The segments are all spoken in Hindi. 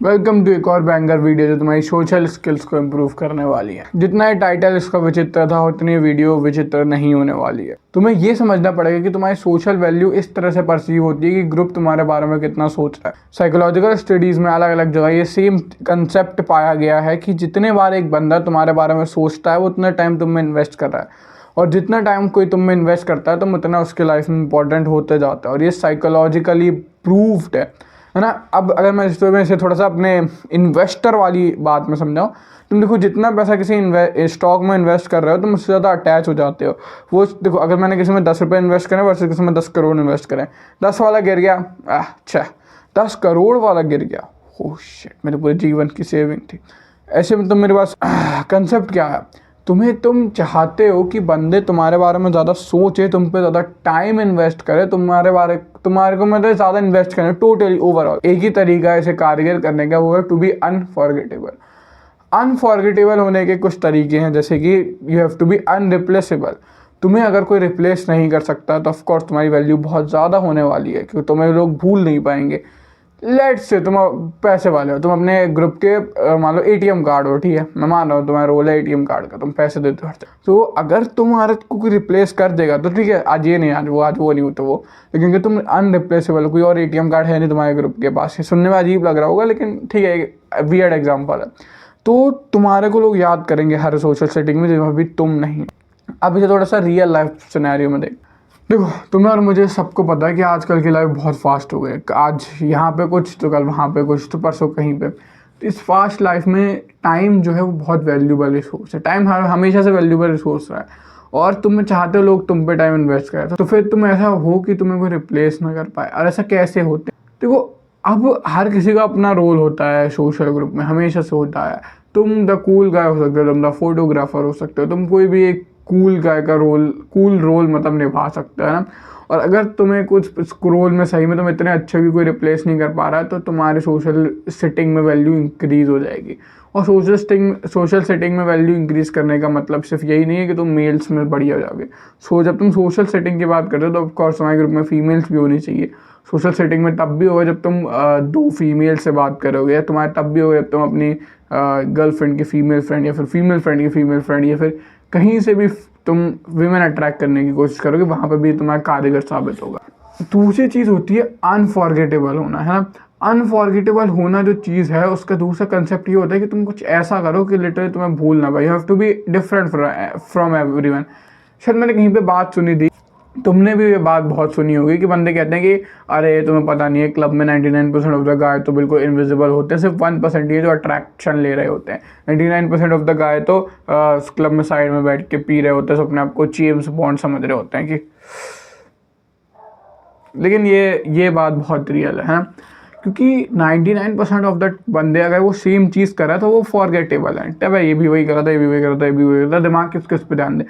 वेलकम टू एक और बैंगर वीडियो जो तुम्हारी सोशल स्किल्स को इम्प्रूव करने वाली है। जितना ही टाइटल इसका विचित्र था उतनी वीडियो विचित्र नहीं होने वाली है। तुम्हें ये समझना पड़ेगा कि तुम्हारी सोशल वैल्यू इस तरह से परसीव होती है कि ग्रुप तुम्हारे बारे में कितना सोच रहा है। साइकोलॉजिकल स्टडीज में अलग अलग जगह ये सेम कंसेप्ट पाया गया है कि जितने बार एक बंदा तुम्हारे बारे में सोचता है वो उतना टाइम तुम में इन्वेस्ट कर रहा है, और जितना टाइम कोई तुम में इन्वेस्ट करता है तुम उतना उसके लाइफ में इंपॉर्टेंट होते जाता है। और ये साइकोलॉजिकली प्रूव्ड है ना। अब अगर मैं इसमें से थोड़ा सा अपने इन्वेस्टर वाली बात में समझाऊँ, तुम देखो जितना पैसा किसी स्टॉक में इन्वेस्ट कर रहे हो तुम उससे ज़्यादा अटैच हो जाते हो। वो देखो, अगर मैंने किसी में 10 रुपये इन्वेस्ट करें वर्सेस किसी में 10 करोड़ इन्वेस्ट करें, 10 वाला गिर गया, अच्छा 10 करोड़ वाला गिर गया, ओह शिट, मेरे पूरे जीवन की सेविंग थी। ऐसे में तो मेरे पास कंसेप्ट क्या है, तुम चाहते हो कि बंदे तुम्हारे बारे में ज़्यादा सोचे, तुम पे ज़्यादा टाइम इन्वेस्ट करे, तुम्हारे को मतलब ज़्यादा इन्वेस्ट करें टोटली ओवरऑल। एक ही तरीका है इसे कारगर करने का, वो है टू बी अनफॉरगेटेबल। अनफॉरगेटेबल होने के कुछ तरीके हैं, जैसे कि यू हैव टू बी अनरिप्लेसेबल। तुम्हें अगर कोई रिप्लेस नहीं कर सकता तो ऑफकोर्स तुम्हारी वैल्यू बहुत ज़्यादा होने वाली है, क्योंकि तुम्हें लोग भूल नहीं पाएंगे। लेट्स से तुम पैसे वाले हो, तुम अपने ग्रुप के मान लो एटीएम कार्ड हो, ठीक है, मैं मान रहा हूँ तुम्हारा रोल है एटीएम कार्ड का, तुम पैसे देते हो। तो अगर तुम्हारे को कोई रिप्लेस कर देगा तो ठीक है, आज ये नहीं, आज वो नहीं होता वो, लेकिन तुम अनरिप्लेसेबल, कोई और एटीएम कार्ड है नहीं तुम्हारे ग्रुप के पास। ये सुनने में अजीब लग रहा होगा लेकिन ठीक है, वियर्ड एग्जाम्पल है। तो तुम्हारे को लोग याद करेंगे हर सोशल सेटिंग में जब अभी तुम नहीं। अब इसे थोड़ा सा रियल लाइफ सिनेरियो में देखो, तुम्हें और मुझे सबको पता है कि आजकल की लाइफ बहुत फास्ट हो गई है। आज यहाँ पे कुछ तो कल वहाँ पे कुछ तो परसों कहीं पे। तो इस फास्ट लाइफ में टाइम जो है वो बहुत वैल्यूबल रिसोर्स है। टाइम हमेशा से वैल्यूबल रिसोर्स रहा है, और तुम चाहते हो लोग तुम पे टाइम इन्वेस्ट करें, तो फिर तुम ऐसा हो कि तुम्हें कोई रिप्लेस ना कर पाए। और ऐसा कैसे होते? देखो, अब हर किसी का अपना रोल होता है सोशल ग्रुप में, हमेशा से होता है। तुम द कूल गाय हो सकते हो, तुम द फोटोग्राफर हो सकते हो, तुम कोई भी एक कूल गाय का कूल रोल मतलब निभा सकते हो ना। और अगर तुम्हें कुछ रोल में सही में तुम इतने अच्छे भी कोई रिप्लेस नहीं कर पा रहा है तो तुम्हारी सोशल सेटिंग में वैल्यू इंक्रीज हो जाएगी। और सोशल सेटिंग में वैल्यू इंक्रीज करने का मतलब सिर्फ यही नहीं है कि तुम मेल्स में बढ़िया हो जाओगे। जब तुम सोशल सेटिंग की बात करते हो तो ऑफकोर्स तुम्हारे ग्रुप में फीमेल्स भी होनी चाहिए। सोशल सेटिंग में तब भी होगा जब तुम दो फीमेल से बात करोगे, या तुम्हारे तब भी होगा जब तुम अपनी गर्लफ्रेंड की फीमेल फ्रेंड, या फिर फीमेल फ्रेंड की फीमेल फ्रेंड, या फिर कहीं से भी तुम विमेन अट्रैक्ट करने की कोशिश करोगे, वहाँ पे भी तुम्हारा कारगर साबित होगा। दूसरी चीज़ होती है अनफॉरगेटेबल होना, है ना। अनफॉरगेटेबल होना जो चीज़ है उसका दूसरा कंसेप्ट ये होता है कि तुम कुछ ऐसा करो कि लिटरली तुम्हें भूल ना पाए। You have to be different from everyone. शायद मैंने कहीं पे बात सुनी थी, तुमने भी ये बात बहुत सुनी होगी कि बंदे कहते हैं कि अरे तुम्हें पता नहीं है, क्लब में 99% ऑफ द गाय तो बिल्कुल इनविजिबल होते हैं, सिर्फ 1% ये जो अट्रैक्शन ले रहे होते हैं। 99% ऑफ द गाय तो क्लब में साइड में बैठ के पी रहे होते हैं, अपने आप को जेम्स बॉन्ड समझ रहे होते हैं कि। लेकिन ये बात बहुत रियल है ना, क्योंकि 99% ऑफ द बंदे अगर वो सेम चीज़ कर रहा है तो वो फॉरगेटेबल है। तब ये भी वही कर रहा था, ये भी वही कर रहा था, ये भी वही कर रहा था, दिमाग किस पे ध्यान दे।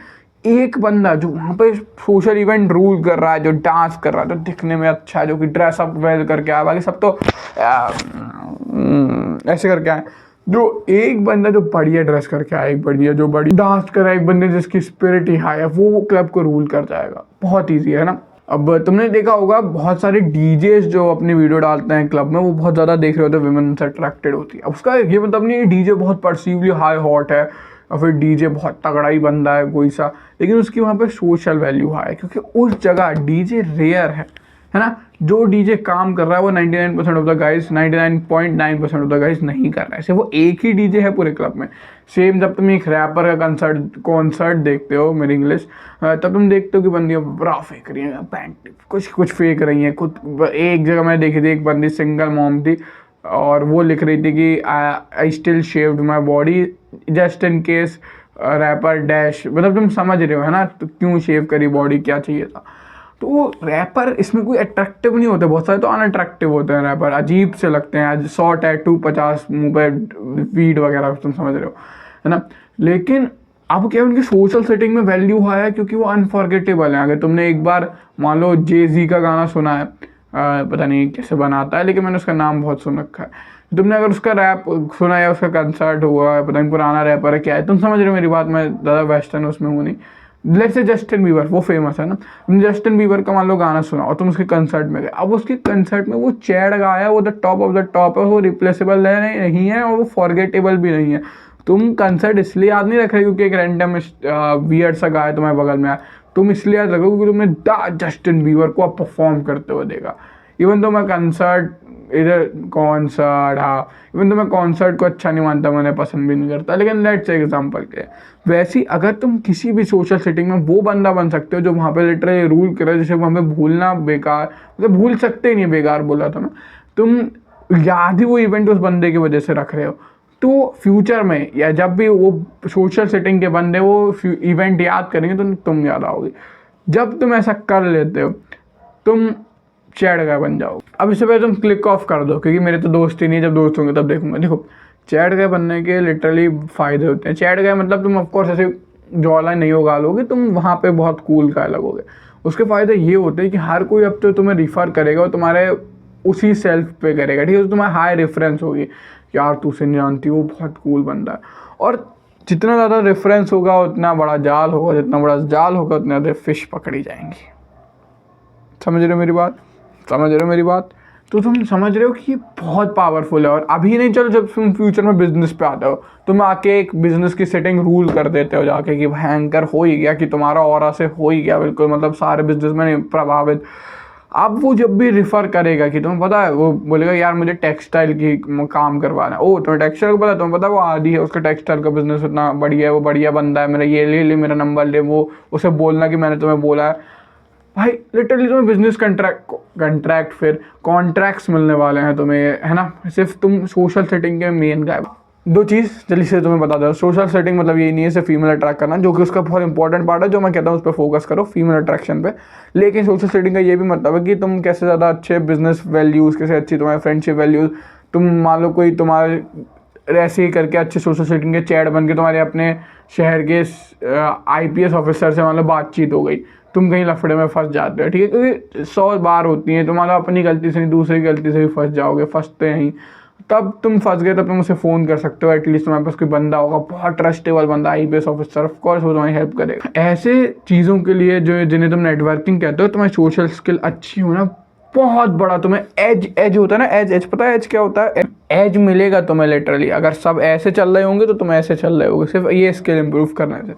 एक बंदा जो वहाँ पे सोशल इवेंट रूल कर रहा है, जो डांस कर रहा है, जो दिखने में अच्छा है, जो कि ड्रेसअप वेल करके आया, बाकी सब तो ऐसे करके आए। जो एक बंदा जो बढ़िया ड्रेस करके आया, एक बढ़िया जो बड़ी डांस कर रहा है, एक बंदे जिसकी स्पिरिट ही हाई है, वो क्लब को रूल कर जाएगा। बहुत ईजी है ना। अब तुमने देखा होगा बहुत सारे डीजेस जो अपनी वीडियो डालते हैं क्लब में, वो बहुत ज़्यादा देख रहे होते हैं, विमेन से अट्रैक्टेड होती है। अब उसका ये मतलब नहीं डीजे बहुत परसीवली हाई हॉट है और फिर डीजे बहुत तगड़ा ही बंदा है कोई सा, लेकिन उसकी वहाँ पे सोशल वैल्यू हाई है, क्योंकि उस जगह डीजे रेयर है ना। जो डीजे काम कर रहा है वो 99% of the guys, 99.9% of the guys नहीं कर रहा है। सिर्फ वो एक ही डीजे है पूरे क्लब में। सेम जब तुम एक रैपर का कॉन्सर्ट देखते हो, मेरी इंग्लिश, तब तुम देखते हो कि बंदियाँ ब्रा फेंक रही हैं, पैंट कुछ फेंक रही हैं खुद। एक जगह मैंने देखी थी, एक बंदी सिंगल मॉम थी और वो लिख रही थी कि I still shaved my body just in case रैपर डैश, मतलब तुम समझ रहे हो है ना, तो क्यों शेव करी बॉडी, क्या चाहिए था। तो रैपर इसमें कोई अट्रैक्टिव नहीं होते, बहुत सारे तो अनअट्रैक्टिव होते हैं रैपर, अजीब से लगते हैं, 100 टैटू 50 मुंह पे वीड वगैरह, तुम समझ रहे हो है ना। लेकिन अब क्या उनकी सोशल सेटिंग में वैल्यू है क्योंकि वो अनफॉरगेटेबल है। अगर तुमने एक बार मान लो जे-ज़ी का गाना सुना है, पता नहीं कैसे बनाता है लेकिन मैंने उसका नाम बहुत सुन रखा है, तुमने अगर उसका रैप सुना या उसका कंसर्ट हुआ है, पता नहीं पुराना रैपर है क्या है, तुम समझ रहे हो मेरी बात, मैं ज़्यादा वेस्टर्न उसमें हूँ नहीं, लेट्स से जस्टिन बीबर, वो फेमस है ना, तुमने जस्टिन बीबर का मान लो गाना सुना और तुम उसके कंसर्ट में गए, अब उसके कंसर्ट में वो चैड गाया, वो the top of the top है, वो रिप्लेसेबल नहीं है और वो फॉरगेटेबल भी नहीं है। तुम कंसर्ट इसलिए याद नहीं रख रहे क्योंकि एक रैंडम वियर्ड सा गाया तुम्हारे बगल में आया, तुम इसलिए याद रखो क्योंकि तुमने द जस्टिन बीबर को अब परफॉर्म करते हुए देखा। इवन तो मैं कंसर्ट इधर कॉन्सर्ट, हाँ इवन तो मैं कॉन्सर्ट को अच्छा नहीं मानता, मैंने पसंद भी नहीं करता, लेकिन लेट्स से एग्जांपल के वैसे ही अगर तुम किसी भी सोशल सेटिंग में वो बंदा बन सकते हो जो वहाँ पे लिटरली रूल करे, जैसे वहाँ पे भूलना बेकार, मतलब भूल सकते ही नहीं, बेकार बोला था मैं, तुम याद ही वो इवेंट उस बंदे की वजह से रख रहे हो, तो फ्यूचर में या जब भी वो सोशल सेटिंग के बंदे वो इवेंट याद करेंगे तो तुम याद आओगे। जब तुम ऐसा कर लेते हो तुम चैट गाय बन जाओ। अब इससे पहले तुम क्लिक ऑफ कर दो क्योंकि मेरे तो दोस्त ही नहीं, जब दोस्त होंगे तब देखूंगा। देखो चैट गाय बनने के लिटरली फ़ायदे होते हैं। चैट गाय मतलब तुम ऑफकोर्स ऐसे जॉला नहीं उगालोगे, तुम वहाँ पे बहुत कूल गाय लगोगे। उसके फ़ायदे ये होते हैं कि हर कोई अब तो तुम्हें रिफ़र करेगा और तुम्हारे उसी सेल्फ पे करेगा, ठीक है, तो तुम्हारा हाई रेफरेंस होगी, यार तू उसे नहीं जानती, वो बहुत कूल बंदा है। और जितना ज़्यादा रेफरेंस होगा उतना बड़ा जाल होगा, जितना बड़ा जाल होगा उतने ज़्यादा फिश पकड़ी जाएंगी। समझ रहे हो मेरी बात? समझ रहे हो मेरी बात? तो तुम समझ रहे हो कि ये बहुत पावरफुल है। और अभी नहीं, चलो जब तुम फ्यूचर में बिजनेस पे आते हो, तुम आके एक बिजनेस की सेटिंग रूल कर देते हो जाके कि भयंकर हो ही गया, कि तुम्हारा ऑरा से हो ही गया बिल्कुल, मतलब सारे बिजनेसमैन प्रभावित। अब वो जब भी रिफ़र करेगा कि तुम्हें पता है, वो बोलेगा यार मुझे टेक्सटाइल की काम करवाना है, ओ तुम्हें टेक्सटाइल को पता है, तुम्हें पता है वो आदि है, उसका टेक्सटाइल का बिजनेस इतना बढ़िया है, वो बढ़िया बंदा है, मेरा ये ले ले, मेरा नंबर ले, वो उसे बोलना कि मैंने तुम्हें बोला है। भाई लिटरली तुम्हें बिजनेस कंट्रैक्ट फिर कॉन्ट्रैक्ट्स मिलने वाले हैं तुम्हें, है ना, सिर्फ तुम सोशल सेटिंग के मेन गाय। दो चीज़ जल्दी से तुम्हें बता दो, सोशल सेटिंग मतलब ये नहीं है सिर्फ फीमेल अट्रैक्ट करना, जो कि उसका बहुत इंपॉर्टेंट पार्ट है, जो मैं कहता हूँ उस पर फोकस करो, फीमेल अट्रैक्शन पे। लेकिन सोशल सेटिंग का ये भी मतलब है कि तुम कैसे ज़्यादा अच्छे बिजनेस वैल्यूज़, कैसे अच्छी तुम्हारे फ्रेंडशिप वैल्यूज़, तुम मान लो कोई तुम्हारे ऐसे ही करके अच्छे सोशल सेटिंग के चैट बन के तुम्हारे अपने शहर के IPS ऑफिसर से मान लो बातचीत हो गई, तुम कहीं लफड़े में फंस जाते हो, ठीक है, क्योंकि 100 बार होती हैं, तुम्हारा अपनी गलती से नहीं दूसरी की गलती से भी फंस जाओगे, फंसते हैं ही। तब तुम फंस गए तब तुम उसे फ़ोन कर सकते हो, एटलीस्ट तुम्हारे पास कोई बंदा होगा, बहुत ट्रस्टेबल बंदा, IPS ऑफिसर, ऑफ कोर्स वो तुम्हारी हेल्प करेगा। ऐसे चीज़ों के लिए जो जिन्हें तुम नेटवर्किंग कहते हो, तुम्हारी सोशल स्किल अच्छी होना बहुत बड़ा तुम्हें एज होता है ना, एज पता है एज क्या होता है? एज मिलेगा तुम्हें लिटरली, अगर सब ऐसे चल रहे होंगे तो तुम ऐसे चल रहे होगे, सिर्फ ये स्किल इंप्रूव करने से।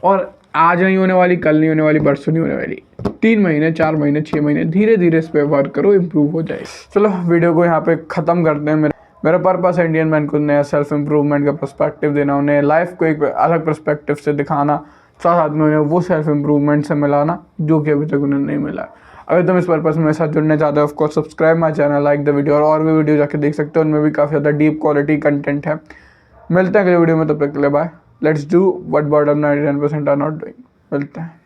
और आज नहीं होने वाली, कल नहीं होने वाली, परसों नहीं होने वाली, 3 महीने 4 महीने 6 महीने, धीरे धीरे इस पर वर्क करो, इम्प्रूव हो जाए। चलो वीडियो को यहाँ पे ख़त्म करते हैं। मेरा पर्पस है इंडियन मैन को नया सेल्फ इम्प्रूवमेंट का पर्सपेक्टिव देना, उन्हें लाइफ को एक अलग पर्सपेक्टिव से दिखाना, साथ में उन्हें वो सेल्फ इम्प्रूवमेंट से मिलाना जो कि अभी तक उन्हें नहीं मिला। अगर तुम इस पर्पस में मेरे साथ जुड़ने चाहते हो, of course subscribe my channel, like the video, और भी वीडियो जाके देख सकते हो, उनमें भी काफ़ी ज़्यादा डीप क्वालिटी कंटेंट है। मिलते हैं अगले वीडियो में, तब तक के लिए bye. Let's do what bottom 99% are not doing. मिलते हैं।